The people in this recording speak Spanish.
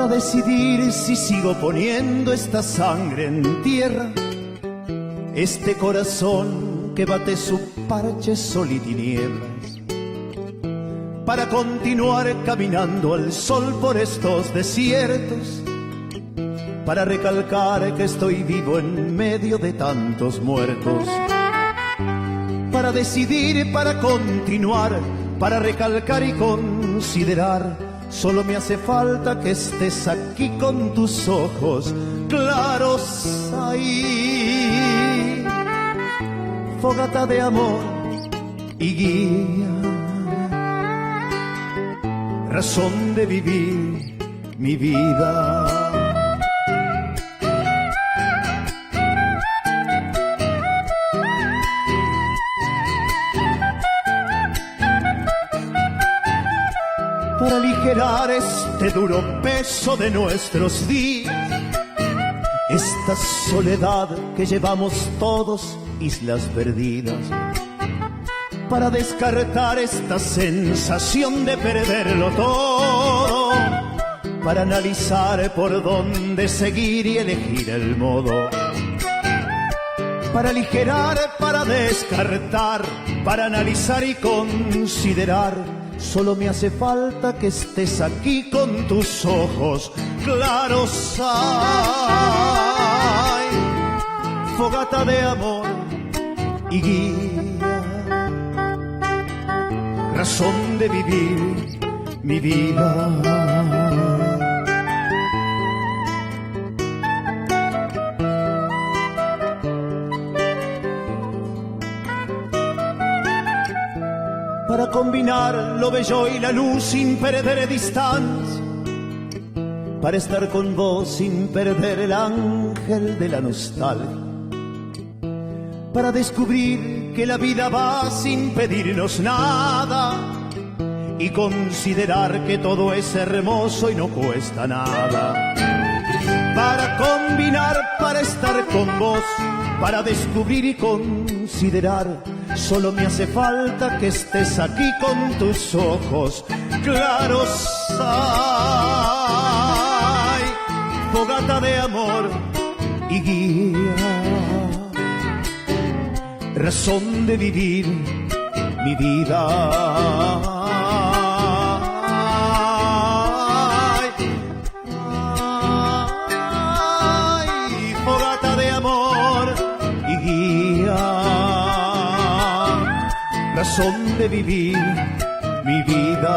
para decidir si sigo poniendo esta sangre en tierra, este corazón que bate su parche sol y tinieblas, para continuar caminando al sol por estos desiertos, para recalcar que estoy vivo en medio de tantos muertos, para decidir, para continuar, para recalcar y considerar. Solo me hace falta que estés aquí con tus ojos claros ahí, fogata de amor y guía, razón de vivir mi vida. Para aligerar este duro peso de nuestros días, esta soledad que llevamos todos, islas perdidas, para descartar esta sensación de perderlo todo, para analizar por dónde seguir y elegir el modo, para aligerar, para descartar, para analizar y considerar. Solo me hace falta que estés aquí con tus ojos claros. Ay, fogata de amor y guía, razón de vivir mi vida. Para combinar lo bello y la luz sin perder distancia, para estar con vos sin perder el ángel de la nostalgia, para descubrir que la vida va sin pedirnos nada y considerar que todo es hermoso y no cuesta nada. Para combinar, para estar con vos, para descubrir y considerar. Solo me hace falta que estés aquí con tus ojos claros. Ay, fogata de amor y guía, razón de vivir mi vida. Ay, fogata de amor y guía, razón de vivir mi vida.